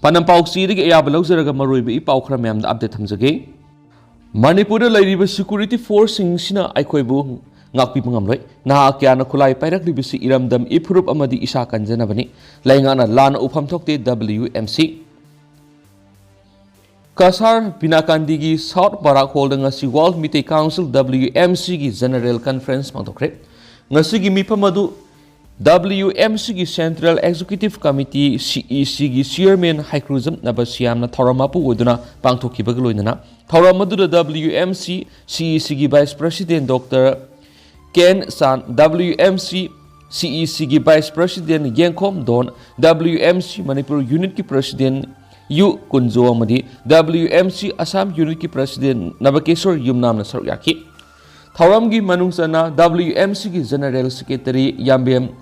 Panam Pauxi, Ayabalozeraga Marubi, Paukramam, the update Hamzage. Manipur, leiriba security force in Sina, Eikhoibu, ngakpiba ngamloi, na Kiana Kulai, Parakli Bisi Iramdam, Ipurup Amadi Isakan Zanavani, Langana, Lana Upam Tokte, WMC. Kasar Pinakandigi South Barak holding a World Meeting Council WMC General Conference Mantokre. Nasigi Mipamadu WMC Central Executive Committee CEC Chairman Haikhruzam Nabasiamna Thoramapu Uduna Pangtoki Bagluina. Thoramadu WMC CEC Vice President Dr. Ken San WMC CEC Vice President Yankom Don WMC Manipur Unit Ki President U Kunzo Amadi WMC Assam Unit Ki President Nabakesor Yumnam Nasaryaki Thoramgi Manungsana WMC ki General Secretary Yambem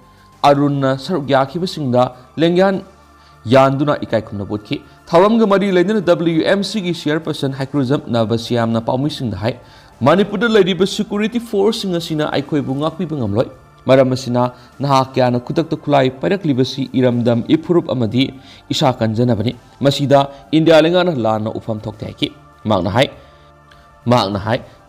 Aruna Saryaki Basinga Lengyan Yanduna Eikhoibu Botki Thoramga Mari Lena WMC ki Chairperson Haikhruzam Nabasiam na Paumising Hai Manipur leiriba security force ngasina Eikhoibu ngakpiba ngamloi Maramasina Nahakiana Kutak to Kulai Paraklibasi Iramdam Ipurup Amadi Isakan Janabani Masida India Lengana Lana Upam Toktaki Magna Hai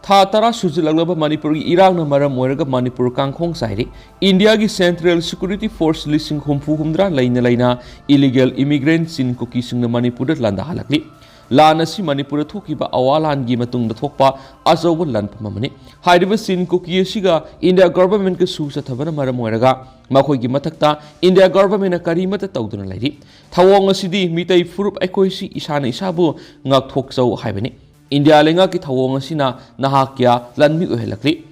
Tatara Suzilagaba Manipur Irang Namara Moraga Manipur Kangkong Sairi India ki Central Security Force Listing Humfu Humdra Laina illegal immigrants in cookies in the Manipur Landa Halakli Lanasi Manipur Tokiba Awalan Gimatung the Tokpa Azoba Lanpamani. Hydriva Sin Cookie Shiga, India government Kasusa Tavana Maramoraga, Makogi Matakta, India government a Karimata Taudan Lady. Tawanga Sidi, Mitay Furup Ekoisi, Ishana Isabu, Ngak Tokso Hibani. India Lengaki Tawanga Sina, Nahakia, Landmi Uhelakli.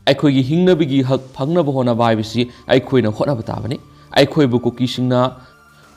Eikhoigi Hingna Bigi Hak Pangna Bohona Vivisi, Eikhoina Honabatavani, Eikhoibu Kukishina,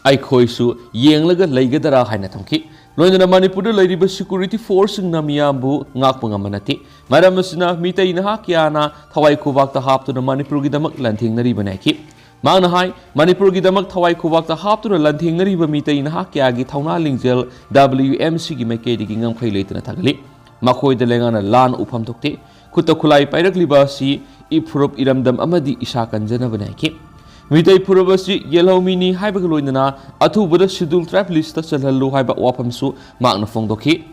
Eikhoisu, Yanglaga Legadara Hainatamki. Loina Manipur leiriba security force Namiambu Ngakpangamanati, Madamasina, Mita Inahakiana, Tawai Kovak the Hap to the Manipur Gidamak Lanting Naribanaki. Manahai, Manipur Gidamak Tawai Kovak the Hap to the Lanting Nariba Mita Inahakiagi, Tauna Lingzel, WMC Gimaki Gingam Kailate Natali, Makoi de Lengana Lan Upam Tokte, Kutakulai Parakliba si Ipurup Iramdam Amadi Isakan Janabanaki. Mitay Purabasi Yellow Mini Hybagloina, Atubada Schedule Trap List Salhalu Hyba Wapamsu, Magna Fondoki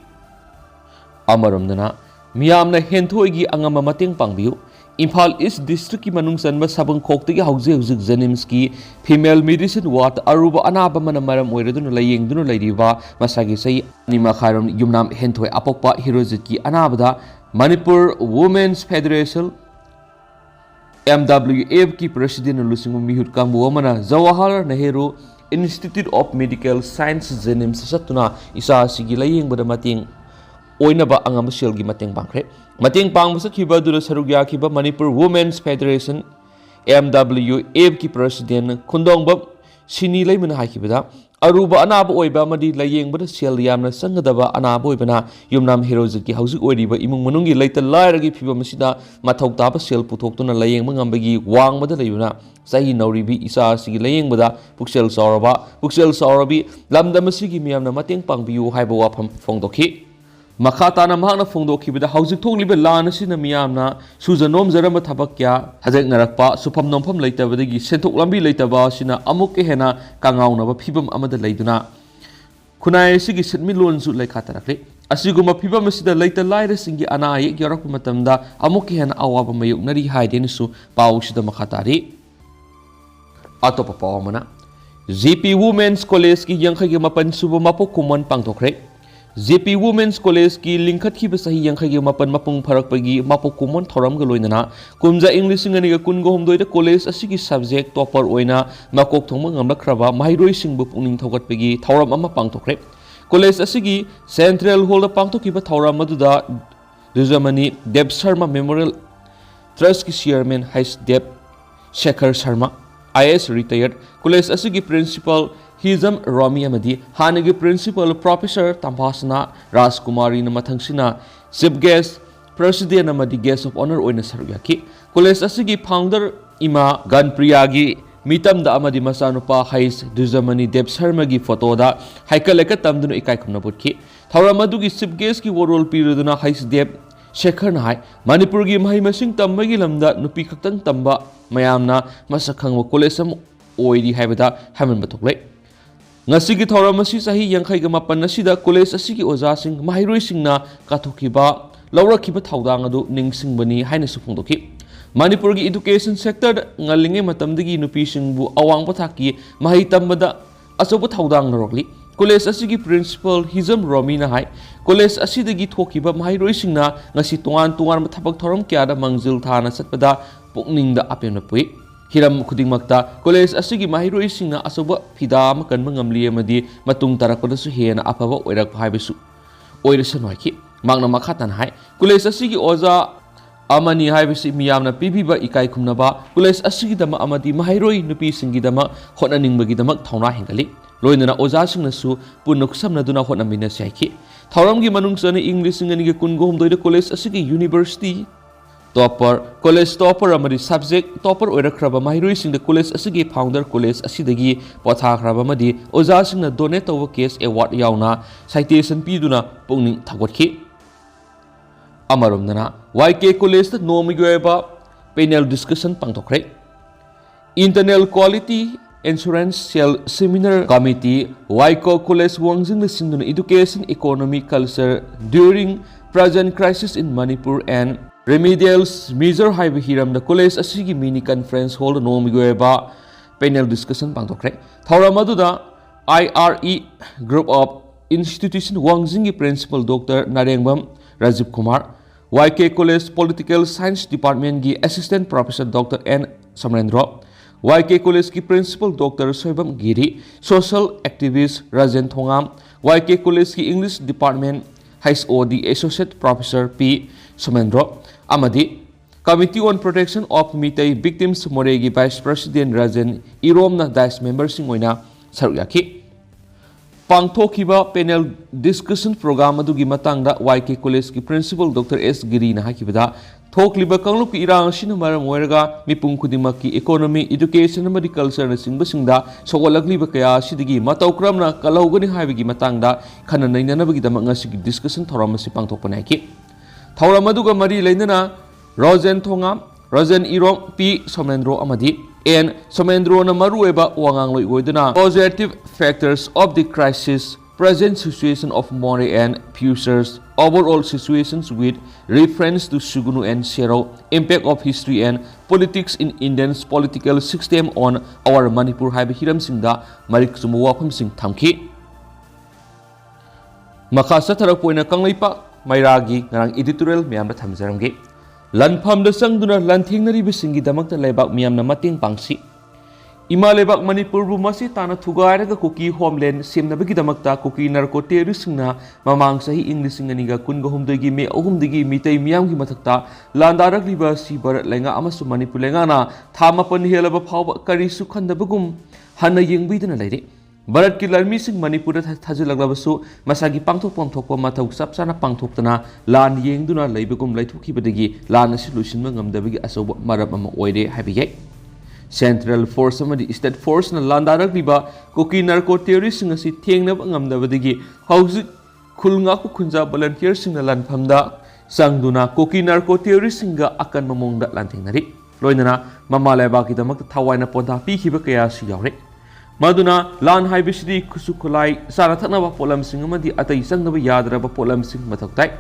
Amaramdana, Miamna Hentoigi Angama Mating Pangbiu, Impal East District Manungsan Sabang Kokti Hauze Zanimski, Female Medicine Wat, Aruba Anabamana Maram Weredun Laying Dunu Leiriba, Masagi Say, Nima Kharam Yumnam Hentoi Apopa Hiroziki Anabada, Manipur Women's Federation. MWF ki President Lusingu Mihut Kambu Amana Jawahar Nehru Institute of Medical Science Zenim Satuna Isa Sigi Laying Bada Mating Oinaba Angam Shilgi Mating Bankre Mating Pang Masakiba Dura Sarugya Kiba Manipur Women's Federation MWF ki President Kundong Bab Sini Layman Hakibada Aruba Anaba Oiba Madi Laying Bada Shell Yamna Sangadaba Anaba Oibana Yumnam Hiroziki Hausi Oiba Imung Munungi later Laragi Piba Masida Matok Tapa Shell Putokuna Laying Mangambagi Wang Mada Layuna Sahi Noribi Isa Sigi Laying Bada Puxel Saurabi Lamda Masigi Miamna Mating Pangbiu Haibo Wapam Fongdoki Makatana Mahana Fongdoki with the Hausi Tongliba Lana Sina Miamna Suzanom Zarama Tabakya Hazek Narakpa Supam Nompam later with the Sentok Lambi later Basina Amuke Hena Kangauna Pibam Amada Laiduna Kunai Sigi Setmilon Zut like Katarakli Asiguma Pibam Masida later Lida Singi Anai Yarakumatamda Amuke Hena Awaba Mayuk Nari Haidensu Paushida Makatari Atopa Pawamana ZP Women's College ki Yankagi Mapan Suba Mapo Kuman Pangtokre ZP Women's College ki Lingkat ki Basahi Yankagi Mapan Mapung Parakpagi Mapo Kuman Thoram Galoinana Kumza English Singaniga Kungo Homdoi the college Asiki subject topper Oina Makok Tomang Amakraba Mairoi Singbu Puning Tokatpagi Thoram Ama Pangtokre College Asigi Central Holder Pangtokiba Thoram Maduda Duzamani Deb Sharma Memorial Trust ki Chairman Hais Deb Shekhar Sharma IS retired College Asigi Principal Hizam Rami Amadi Hanagi Principal Professor Tampasana Rajkumari Namathangshina Chief Guest President Amadi Guest of Honor Oina Saryaki College Asigi Founder Ima Ganpriyagi Mitam da Amadi Masanupa Hais Duzamani Deb Sharmagi photo da Haikaleka Tamdunu Eikhoibu Botki Thauramadugi Chief Guest ki World Perioduna Hais Deb Shekhar Nahai Manipur gi Mahai Masing Tambagi Lamda Nupi Khaktan Tamba Mayamna Masakhangwa College Oidi Haibada Haman Batokle ngasi gi thoram asi sahi yankhai ga mapan asida college asi gi oja sing mahairoi singna kathokiba laurakhiba thaudang adu ningsingbani haina su phongdoki Manipur gi education sector ngalinge matamdagi nupi singbu awang pathaki mahai tambada asoba thaudang narokli college asigi principal hizam romina hai college asidagi thokiba mahairoi singna ngasi tongan tongan thabak thoram kya da mangjil thana satpada pukning da apemna pui hiram khudingmakta college asigi mahairoi singna asoba fidam kanma ngamli amadi matung tarakpada su hena afaba oirak haibesu oirasan hoiki magna makhatan hai college asigi oja amani haibisi miyamna pibiba ikai khumnaba college asigi dama amadi mahairoi nupi singi dama hotna ningbagi dama thauna hingali loinana oja singna su punuk samna duna hotna mina saiki thauramgi manungsani english ngani ge kungo homdoi college asigi university topper college topper amadi subject topper oirakraba mahairoi singda college asigi founder college asidagi pothakraba amadi oja singna donate towa case award yauna citation piduna pungning thagotki Amarumnana YK College the Nomigoeba panel discussion pangtokre Internal Quality Insurance Cell Seminar Committee YK College Wangjing the Sinduna Education Economy Culture during present crisis in Manipur and remedial measure haiba hiram the college asigi mini conference hall Nomigoeba panel discussion pangtokre Thauramadu IRE group of institution Wangjing principal Dr. Narengbam Rajiv Kumar YK College Political Science Department की Assistant Professor Dr. N. Samrendra, YK College की Principal Dr. Soibam Giri, Social Activist Rajen Thongam, YK College की English Department HOD Associate Professor P. Samrendra, Amadi, Committee on Protection of Mitai Victims Moregi Vice President Rajen Iromna Dice Member Singoina Saryaki. Pangthokiba panel discussion program adugi matangda YK College ki principal Dr. S. Giri na hakibada thokliba kanglup ki irang sina maram oiraga mipung khudimaki economy education amadi culture na singba singda sogolagliba kaya sidigi matawkramna kalaugani haibigi matangda khana nainanabagi damang ngasi discussion thoram asi pangthokpanai ki thoram aduga mari leinana Rosen Thongam Rosen Irom P. Somendro amadi and Somendro na marueba wangangloi oiduna positive factors of the crisis present situation of Mori and futures overall situations with reference to Sugunu and Sero impact of history and politics in Indian's political system on our Manipur haiba hiram singda marik sumu wafam sing thamki makasa tharak poina kanglaipa mairagi ngarang editorial miyamna thamjaramgi Lanpham da sangduna lanthingnari bisingi damakta lebak miyamna mating pangsi Ima lebak Manipur bu masi tana thugairaga kuki homeland semnabagi damakta kuki narco terroristsingna mamang sahi English nganiga kunga humdagi me ahumdagi mitai miyamgi mathakta landarakliba si barat lenga amasu Manipur lengana thamapan helaba phawba kari sukhandabagum hana yengbidana leire Barat ki larmi sing Manipur thajilaglabasu masagi pangthok pangthokpa mathau sapsana pangthoktana lan yengduna leibagum laithokibadagi lan asi lusinma ngamdabagi asoba maram ama oire habiyai Central Force amadi State Force na landarakliba koki narco terrorist sing asi thengnab ngamdabadagi hauzik khulnga ku khunja volunteer sing na lanphamda sangduna koki narco terrorist singa akan mamongda lanthingnari loinana mamaleba ki damak thawaina podha pi khiba kaya si yaure Maduna lan haibisidi kusukulai sara thaknaba polam sing amadi atai sangnaba yadraba polam sing mathoktai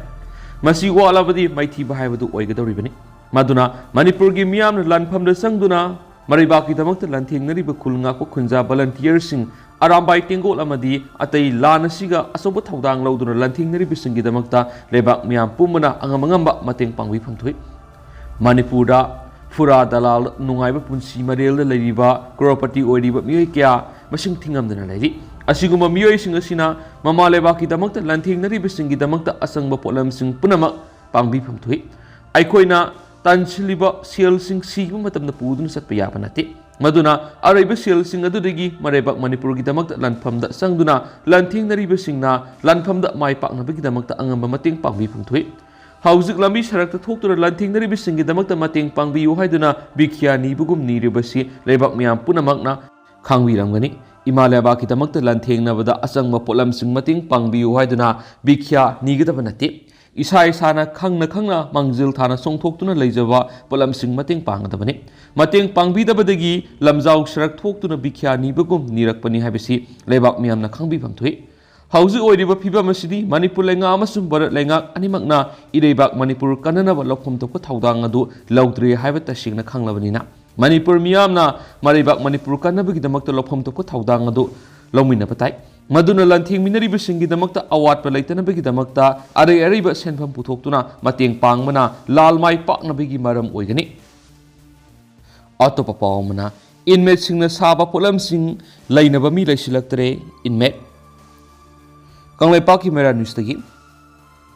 masi walabadi maithi bahaibadu oigadoribani maduna Manipur gi miyamna lanphamda sangduna maribaki damakta lanthingnariba khulnga ko khunja volunteer sing arambai tengol amadi atai lan asiga asoba thaudang lauduna lanthingnariba singi damakta lebak miyam pumana angamangamba mateng pangwi phamthui Manipurda Fura dalal nungaiba punsi marel da leiriba crorpati oiriba miyoi kya masing thingamdana leiri asiguma miyoi singa sina mama leba ki damakta lanthingnari bisingi damakta asangba polam sing punamak pangbi phamthui aikoina tanchiliba sel sing siba matamna puduna satpa yaba nate maduna araiba sel sing adudagi marebak Manipur gi damakta lanphamda sangduna lanthingnari bisingna lanphamda mai paknabagi damakta angamba mateng pangbi phamthui Hauzik lambi sarakta thoktura lanthingnari bisingi damakta mateng pangbiyu haiduna bikya nibugum niribasi lebak miyam punamakna khangwiramgani imaleba ki damakta lanthengnabada asangma polam sing mateng pangbiyu haiduna bikya nigadaba nate isa isana khangna mangjil thana songthoktuna leijaba polamsing mateng pangdabani mateng pangbidabadagi lamjau sharak thoktuna bikhya nibagum nirakpani habisi lebak miyamna khangbi phamthui hauji oiriba phibam asidi manipur lenga amasum barat lenga animakna ireibak manipur kananaba lokhom tokko thaudang adu laudri haiba tasingna khanglabanina manipur miyamna maribak manipur kanabagi damakta lokhom tokko thaudang adu lomina patai maduna lanthing minari bisingi damakta awat pa laitana bagi damakta are ba senpham puthokuna mateng pangmana lalmai pakna bagi maram oigani atopa pawmana inmate singna saba polam sing lainaba mi laisilaktre inmate kanglai paki mera news tagi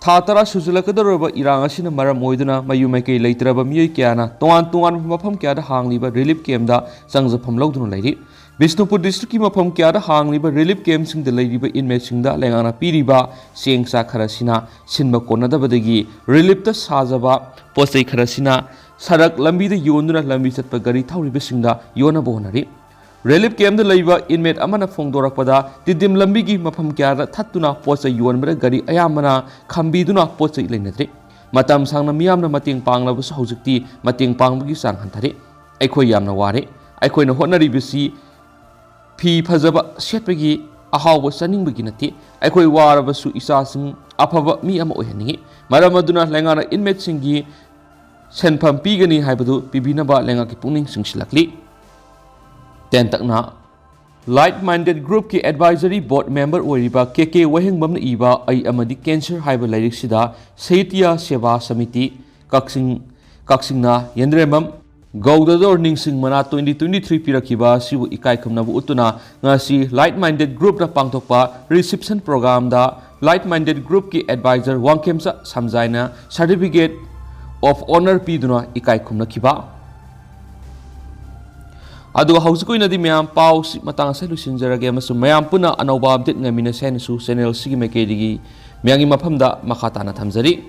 tha tara sujulakadoroba irang asina maram oiduna mayu maikei leitraba miyoi kyana tongan mafam kya da hangliba relief camp da sangjapam lawduna lairi Bisnupur district ki mafam kya da hangliba relief camp sing da lairiba inmate sing da lengana piriba sengsa kharasina sinba konadabadagi relief ta sajaba posai kharasina sarak lambi da yonduna lambi chatpa gari thawriba sing da yona bonari relief camp da laiba inmate amana phongdorakpada tidim lambi gi mafam kya da thattuna posai yonbra gari ayamana khambiduna posai leinadri matam sangna miyamna mateng panglabu hojikti mateng pangbagi sang hanthari aikhoi yamna ware aikhoi na honari bisi fi fazaba setpagi ahawa saningbagi nati aikhoi warabasu isasing afaba mi ama oihani maramaduna lengana inmate singi senpham pigani haibadu pibinaba lenga ki pungning singsilakli tentakna like-minded group ki advisory board member oiriba KK wahengbamna iba ai amadi cancer haiba lairik sida Saitya Seva Samiti kaksingna yendremam Gaudador ningsing mana 2023 pirakiba sibu ikai khumnabu utuna ngasi like-minded group na pangthokpa reception program da like-minded group ki advisor wangkemsa samjaina certificate of honor piduna ikai khumna kiba aduga hausikoi nadi mayam pau matang sa lusinjarage amasu mayam puna anauba update ngamina senasu channel sigi makedigi myangi maphamda makhatana thamjari